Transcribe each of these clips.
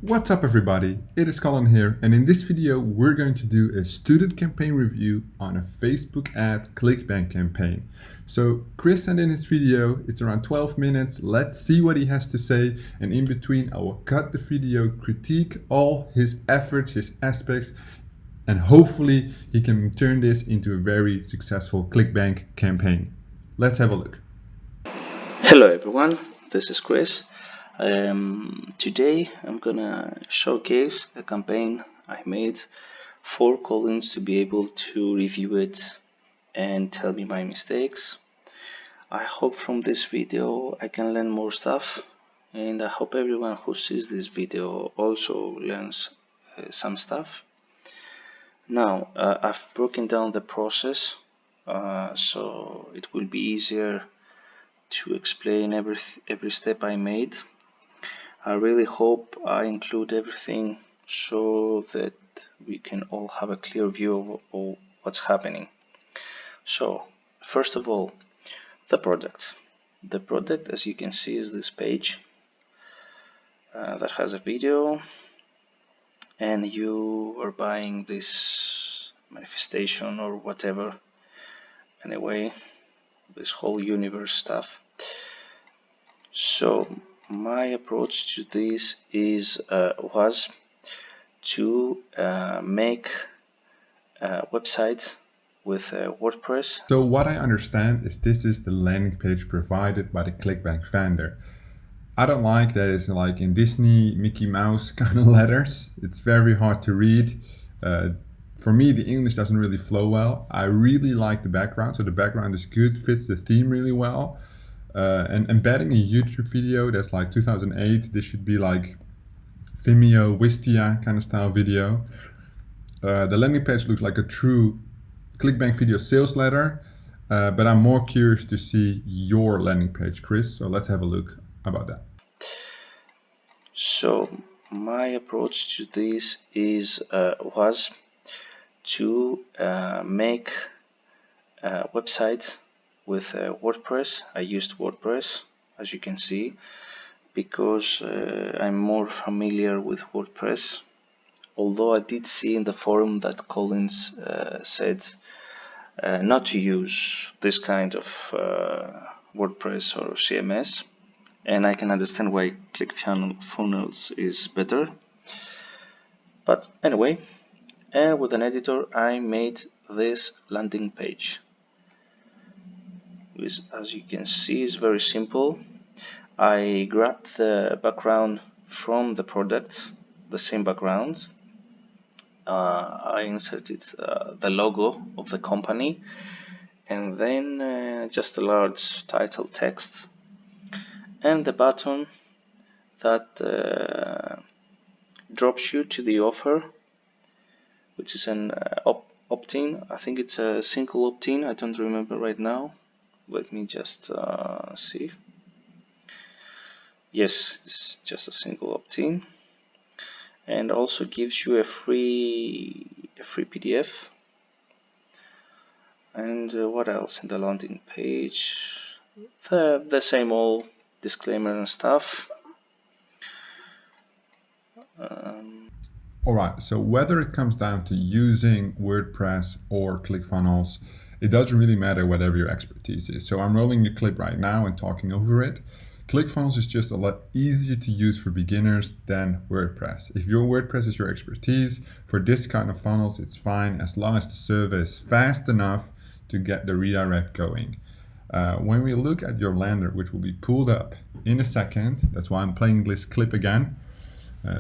What's up everybody, it is Colin here, and in this video we're going to do a student campaign review on a Facebook ad Clickbank campaign. So Chris sent in his video, it's around 12 minutes, let's see what he has to say, and in between I will cut the video, critique all his efforts, his aspects, and hopefully he can turn this into a very successful Clickbank campaign. Let's have a look. Hello everyone, this is Chris. Today I'm gonna showcase a campaign I made for Collins to be able to review it and tell me my mistakes. I hope from this video I can learn more stuff, and I hope everyone who sees this video also learns some stuff. Now I've broken down the process so it will be easier to explain every step I made. I really hope I include everything so that we can all have a clear view of what's happening. So, first of all, the product. The product, as you can see, is this page that has a video, and you are buying this manifestation or whatever. Anyway, this whole universe stuff. So my approach to this was to make a website with WordPress. So what I understand is this is the landing page provided by the Clickbank vendor. I don't like that it's like in Disney Mickey Mouse kind of letters. It's very hard to read. For me, the English doesn't really flow well. I really like the background, so the background is good, fits the theme really well. And embedding a YouTube video that's like 2008, this should be like Vimeo, Wistia kind of style video. The landing page looks like a true Clickbank video sales letter, but I'm more curious to see your landing page, Chris. So let's have a look about that. So my approach to this was to make a website with WordPress. I used WordPress, as you can see, because I'm more familiar with WordPress. Although I did see in the forum that Collins said not to use this kind of WordPress or CMS, and I can understand why ClickFunnels is better. But anyway, with an editor I made this landing page, which, as you can see, is very simple. I grabbed the background from the product, the same background. I inserted the logo of the company, and then just a large title text, and the button that drops you to the offer, which is an opt-in. I think it's a single opt-in, I don't remember right now. Let me just see. Yes, it's just a single opt-in, and also gives you a free PDF. And what else in the landing page? The same old disclaimer and stuff. Alright, so whether it comes down to using WordPress or ClickFunnels, it doesn't really matter whatever your expertise is. So I'm rolling a clip right now and talking over it. ClickFunnels is just a lot easier to use for beginners than WordPress. If your WordPress is your expertise, for this kind of funnels it's fine as long as the server is fast enough to get the redirect going. When we look at your lander, which will be pulled up in a second, that's why I'm playing this clip again,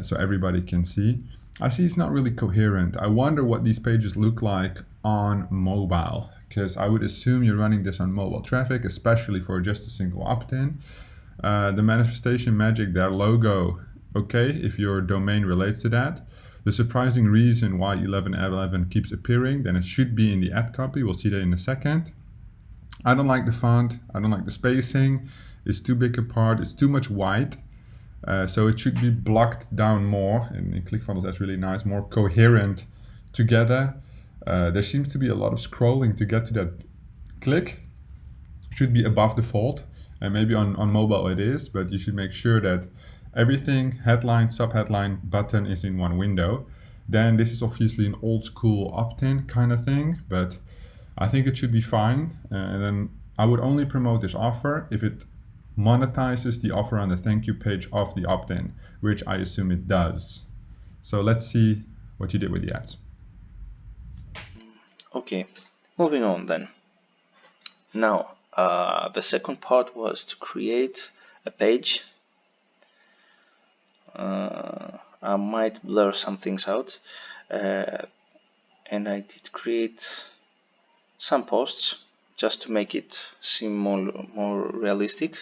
so everybody can see. I see it's not really coherent. I wonder what these pages look like on mobile, because I would assume you're running this on mobile traffic, especially for just a single opt-in. The manifestation magic, their logo, okay, if your domain relates to that. The surprising reason why 1111 keeps appearing, then it should be in the ad copy. We'll see that in a second. I don't like the font, I don't like the spacing. It's too big apart, it's too much white. So it should be blocked down more, and in ClickFunnels that's really nice, more coherent together. There seems to be a lot of scrolling to get to that click. Should be above default, and maybe on mobile it is, but you should make sure that everything, headline, subheadline, button is in one window, then this is obviously an old school opt-in kind of thing, but I think it should be fine. And then I would only promote this offer if it monetizes the offer on the thank you page of the opt-in, which I assume it does. So let's see what you did with the ads. Okay, moving on then. Now, the second part was to create a page. I might blur some things out, and I did create some posts just to make it seem more realistic.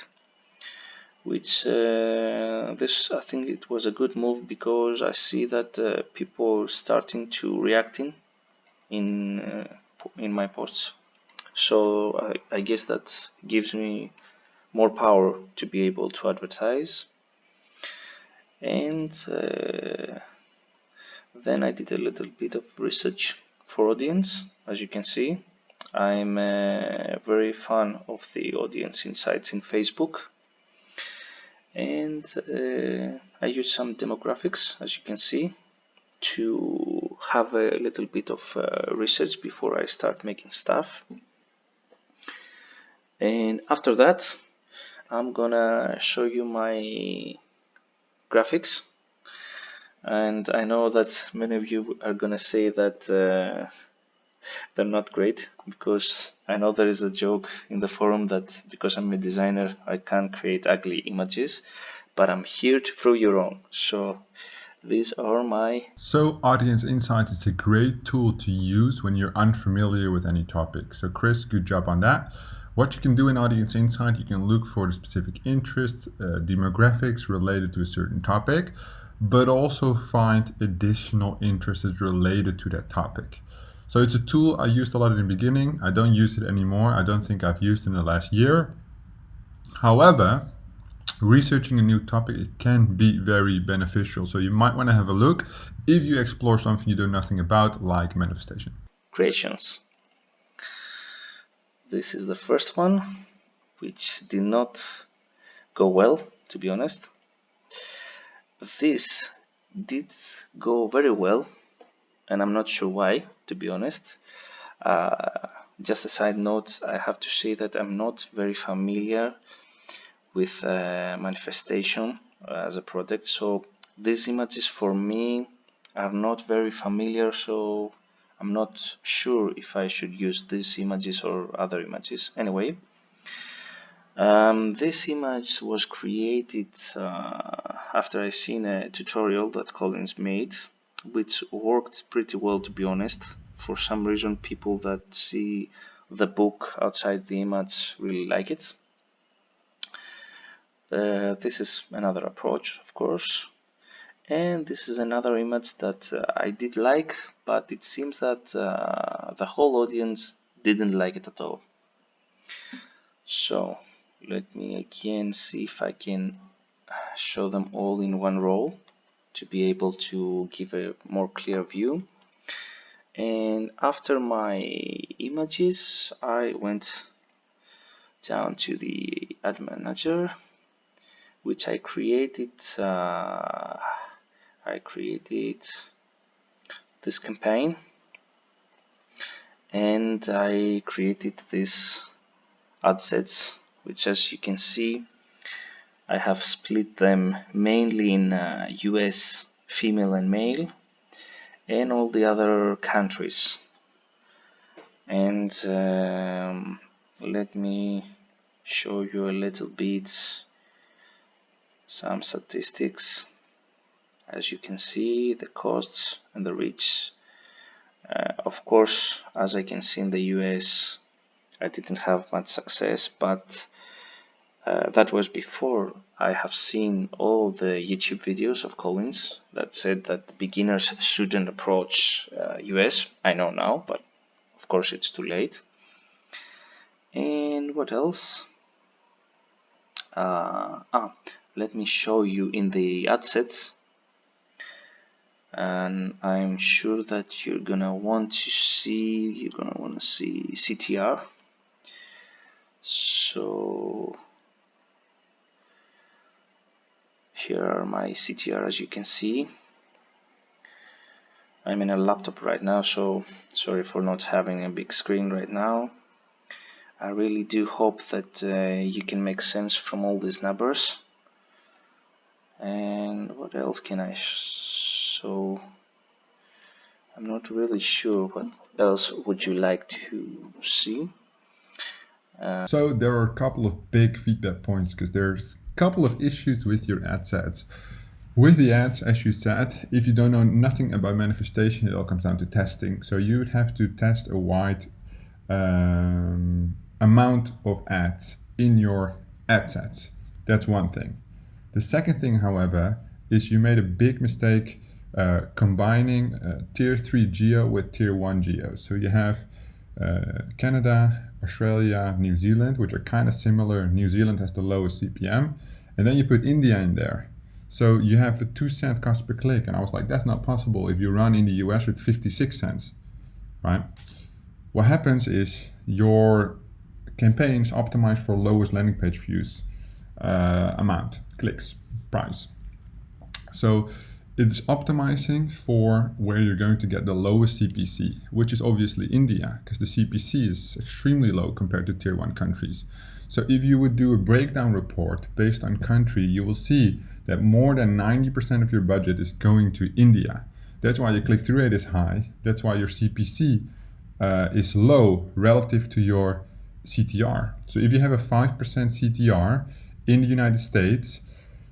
Which this I think it was a good move, because I see that people starting to reacting in my posts. So I guess that gives me more power to be able to advertise. And then I did a little bit of research for audience. As you can see, I'm a very fan of the audience insights in Facebook. And I use some demographics, as you can see, to have a little bit of research before I start making stuff. And after that, I'm gonna show you my graphics. And I know that many of you are gonna say that they're not great, because I know there is a joke in the forum that because I'm a designer I can't create ugly images, but I'm here to prove you wrong. So these are my... So Audience Insights is a great tool to use when you're unfamiliar with any topic. So Chris, good job on that. What you can do in Audience Insight, you can look for the specific interests, demographics related to a certain topic, but also find additional interests related to that topic. So it's a tool I used a lot in the beginning. I don't use it anymore. I don't think I've used it in the last year. However, researching a new topic, it can be very beneficial. So you might want to have a look if you explore something you know nothing about, like manifestation. creations. This is the first one, which did not go well, to be honest. This did go very well, and I'm not sure why, to be honest. Just a side note, I have to say that I'm not very familiar with manifestation as a product, so these images for me are not very familiar, so I'm not sure if I should use these images or other images. Anyway, this image was created after I seen a tutorial that Collins made, which worked pretty well, to be honest. For some reason, people that see the book outside the image really like it. This is another approach, of course. And this is another image that I did like, but it seems that the whole audience didn't like it at all. So let me again see if I can show them all in one row to be able to give a more clear view. And after my images, I went down to the ad manager, which I created this campaign, and I created this ad sets, which, as you can see, I have split them mainly in US female and male, and all the other countries. And let me show you a little bit some statistics. As you can see, the costs and the reach. Of course, as I can see in the US, I didn't have much success, but that was before I have seen all the YouTube videos of Collins that said that beginners shouldn't approach US. I know now, but of course it's too late. And what else? Let me show you in the ad sets. And I'm sure that you're gonna want to see CTR. So Here are my CTR, as you can see. I'm in a laptop right now, so sorry for not having a big screen right now. I really do hope that you can make sense from all these numbers. And what else can I show? I'm not really sure what else would you like to see. So there are a couple of big feedback points because there's a couple of issues with your ad sets. With the ads, as you said, if you don't know nothing about manifestation, it all comes down to testing. So you would have to test a wide amount of ads in your ad sets. That's one thing. The second thing, however, is you made a big mistake combining tier 3 geo with tier 1 geo. So you have Canada, Australia, New Zealand, which are kind of similar. New Zealand has the lowest CPM, and then you put India in there. So you have the 2-cent cost per click, and I was like, that's not possible if you run in the US with 56 cents, right? What happens is your campaign is optimized for lowest landing page views, amount, clicks, price. So it's optimizing for where you're going to get the lowest CPC, which is obviously India, because the CPC is extremely low compared to tier 1 countries. So if you would do a breakdown report based on country, you will see that more than 90% of your budget is going to India. That's why your click-through rate is high. That's why your CPC is low relative to your CTR. So if you have a 5% CTR in the United States,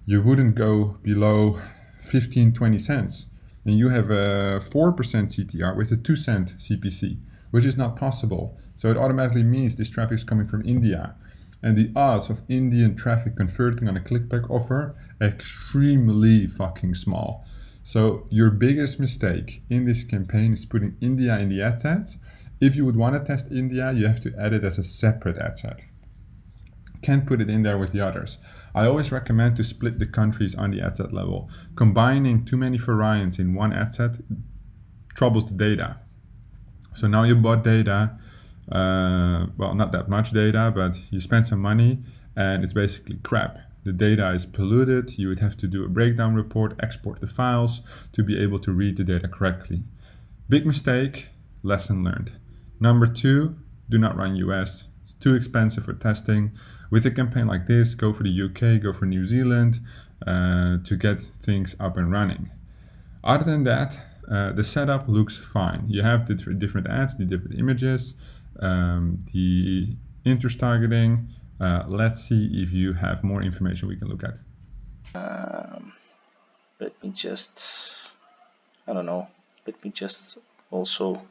you wouldn't go below 15-20 cents. And you have a 4% CTR with a 2-cent CPC, which is not possible. So it automatically means this traffic is coming from India. And the odds of Indian traffic converting on a clickback offer are extremely fucking small. So your biggest mistake in this campaign is putting India in the ad set. If you would want to test India, you have to add it as a separate ad set. Can't put it in there with the others. I always recommend to split the countries on the ad set level. Combining too many variants in one ad set troubles the data. So now you bought data, well, not that much data, but you spent some money and it's basically crap. The data is polluted. You would have to do a breakdown report, export the files to be able to read the data correctly. Big mistake, lesson learned. Number 2, do not run US. It's too expensive for testing. With a campaign like this, go for the UK, go for New Zealand to get things up and running. Other than that, the setup looks fine. You have the different ads, the different images, the interest targeting. Let's see if you have more information we can look at. Let me just, let me just also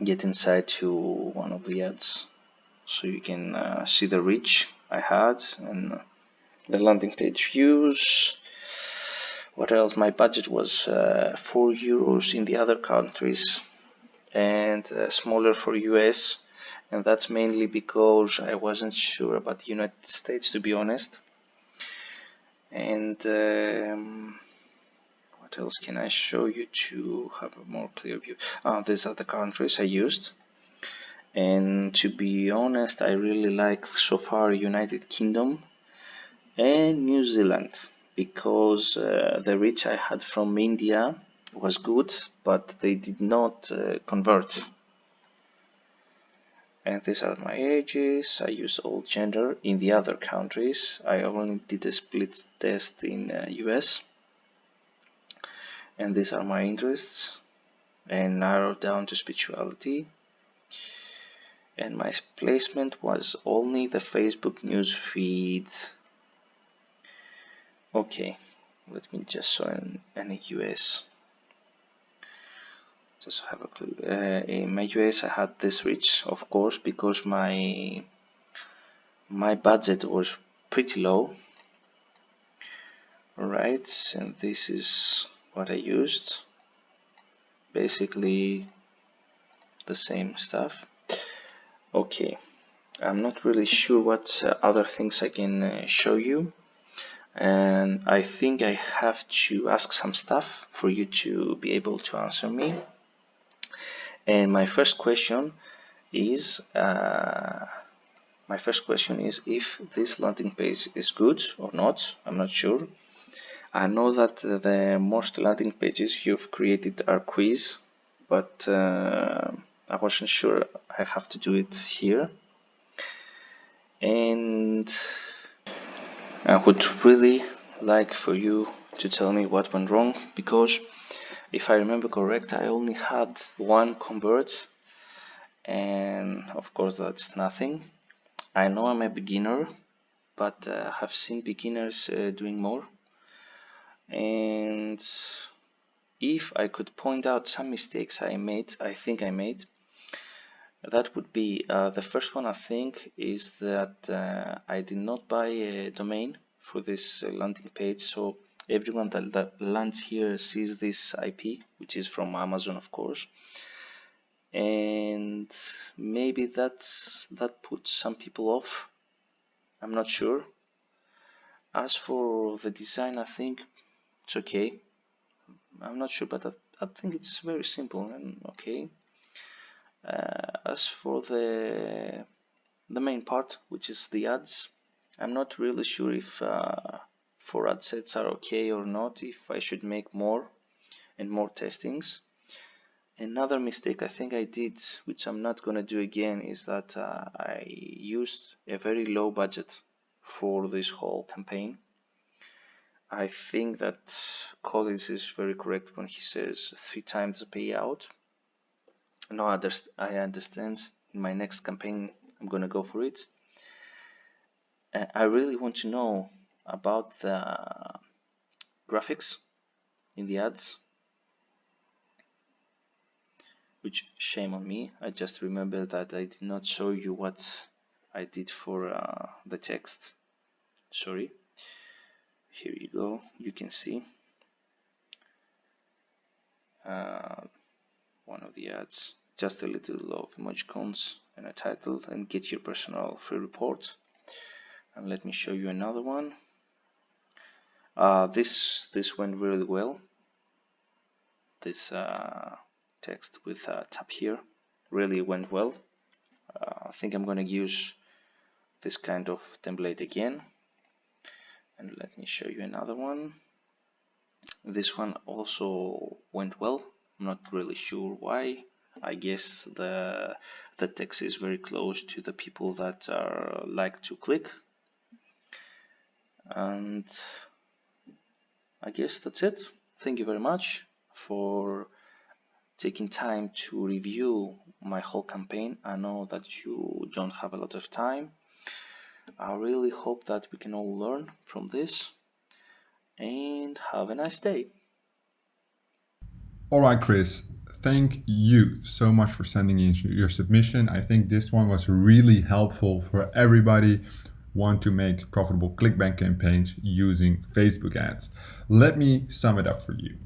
get inside to one of the ads so you can see the reach I had and the landing page views. What else? My budget was €4 in the other countries and smaller for US, and that's mainly because I wasn't sure about the United States, to be honest. And what else can I show you to have a more clear view? These are the countries I used, and to be honest, I really like so far United Kingdom and New Zealand, because the reach I had from India was good, but they did not convert. And these are my ages. I use all gender. In the other countries, I only did a split test in US. And these are my interests, and narrowed down to spirituality. And my placement was only the Facebook news feed. Okay, let me just show in US. Just have a clue. In my US, I had this reach, of course, because my budget was pretty low. Alright, and this is what I used. Basically the same stuff. Okay, I'm not really sure what other things I can show you, and I think I have to ask some stuff for you to be able to answer me. And my first question is my first question is if this landing page is good or not. I'm not sure. I know that the most landing pages you've created are quiz, but I wasn't sure I have to do it here. And I would really like for you to tell me what went wrong, because if I remember correct, I only had one convert, and of course that's nothing. I know I'm a beginner, but have seen beginners doing more. And if I could point out some mistakes I think I made, that would be the first one. I think is that I did not buy a domain for this landing page, so everyone that lands here sees this IP, which is from Amazon, of course, and maybe that puts some people off. I'm not sure. As for the design, I think it's okay. I'm not sure, but I think it's very simple and okay. As for the main part, which is the ads, I'm not really sure if for adsets are okay or not, if I should make more and more testings. Another mistake I think I did, which I'm not gonna do again, is that I used a very low budget for this whole campaign. I think that Collins is very correct when he says 3 times the payout. No, I understand. In my next campaign, I'm gonna go for it. I really want to know about the graphics in the ads, which shame on me. I just remember that I did not show you what I did for the text. Sorry. Here you go. You can see one of the ads, just a little of emojicons and a title, and get your personal free report. And let me show you another one. This went really well. This text with tab here really went well. I think I'm gonna use this kind of template again. And let me show you another one. This one also went well. I'm not really sure why. I guess the text is very close to the people that are like to click. And I guess that's it. Thank you very much for taking time to review my whole campaign. I know that you don't have a lot of time. I really hope that we can all learn from this, and have a nice day. All right, Chris, thank you so much for sending in your submission. I think this one was really helpful for everybody want to make profitable Clickbank campaigns using Facebook ads. Let me sum it up for you,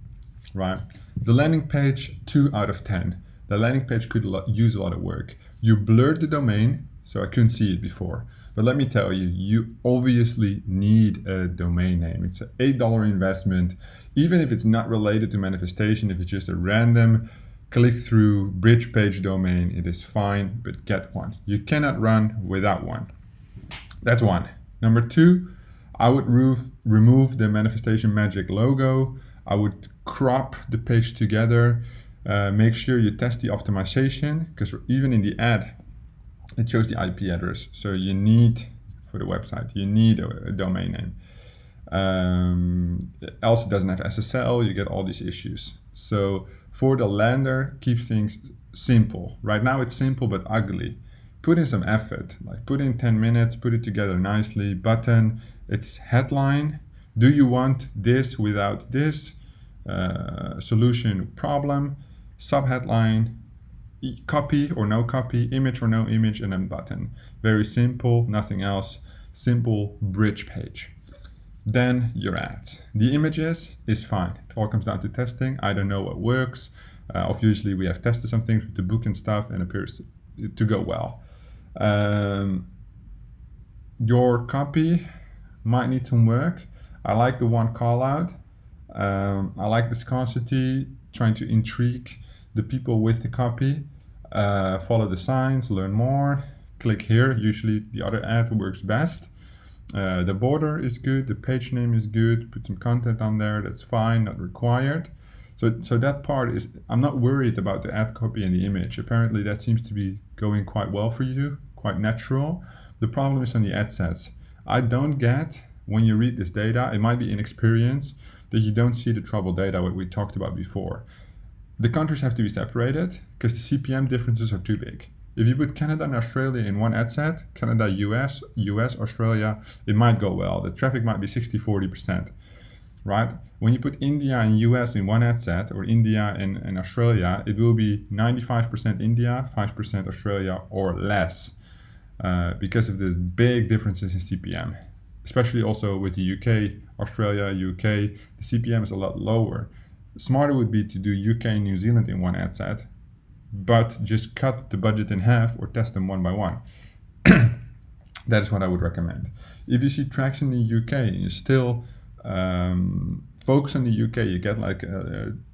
right? The landing page, 2 out of 10. The landing page could use a lot of work. You blurred the domain, so I couldn't see it before. But let me tell you, you obviously need a domain name. It's an $8 investment, even if it's not related to manifestation, if it's just a random click-through bridge page domain, it is fine, but get one. You cannot run without one. That's one. Number 2, I would remove the manifestation magic logo. I would crop the page together. Make sure you test the optimization, because even in the ad, it shows the IP address. So you need, for the website, you need a domain name. Else it doesn't have SSL, you get all these issues. So for the lander, keep things simple. Right now it's simple but ugly. Put in some effort, like put in 10 minutes, put it together nicely. Button, it's headline. Do you want this without this? Solution problem. Subheadline, copy or no copy, image or no image, and then button. Very simple, nothing else. Simple bridge page. Then your ads. The images is fine. It all comes down to testing. I don't know what works. Obviously, we have tested some things with the book and stuff, and it appears to go well. Your copy might need some work. I like the one call out. I like the scarcity, trying to intrigue the people with the copy. Follow the signs, learn more, click here. Usually the other ad works best. The border is good, the page name is good, put some content on there, that's fine, not required. So that part is, I'm not worried about the ad copy and the image. Apparently that seems to be going quite well for you, quite natural. The problem is on the ad sets. I don't get, when you read this data, it might be inexperience, that you don't see the trouble data, what we talked about before. The countries have to be separated because the CPM differences are too big. If you put Canada and Australia in one ad set, Canada, US, Australia, it might go well. The traffic might be 60-40%, right? When you put India and US in one ad set, or India and Australia, it will be 95% India, 5% Australia or less, because of the big differences in CPM. Especially also with the UK, Australia, UK, the CPM is a lot lower. Smarter would be to do UK and New Zealand in one ad set, but just cut the budget in half or test them one by one. That is what I would recommend. If you see traction in the UK and you still focus on the UK, you get like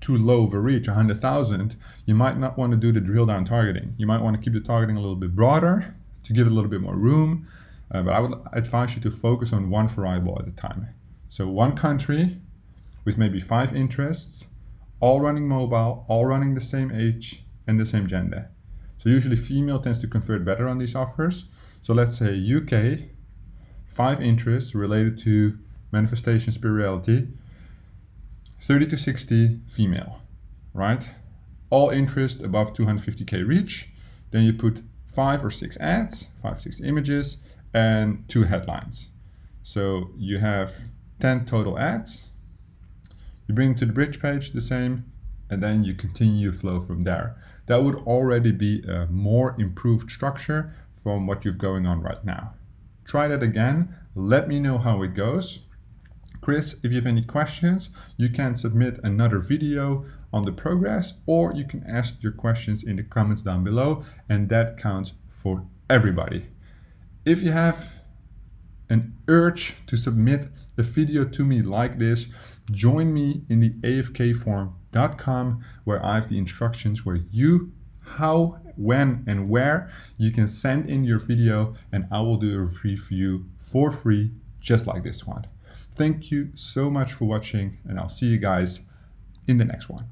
too low of a reach, 100,000, you might not want to do the drill down targeting. You might want to keep the targeting a little bit broader to give it a little bit more room, but I would advise you to focus on one variable at a time. So one country with maybe 5 interests, all running mobile, all running the same age and the same gender. So usually female tends to convert better on these offers. So let's say UK, 5 interests related to manifestation spirituality, 30 to 60 female, right? All interest above 250K reach. Then you put 5 or 6 ads, 5 or 6 images, and 2 headlines. So you have 10 total ads. You bring it to the bridge page, the same, and then you continue your flow from there. That would already be a more improved structure from what you've going on right now. Try that again. Let me know how it goes. Chris, if you have any questions, you can submit another video on the progress, or you can ask your questions in the comments down below, and that counts for everybody. If you have an urge to submit a video to me like this, join me in the afkforum.com, where I have the instructions where you, how, when, and where you can send in your video, and I will do a review for free, just like this one. Thank you so much for watching, and I'll see you guys in the next one.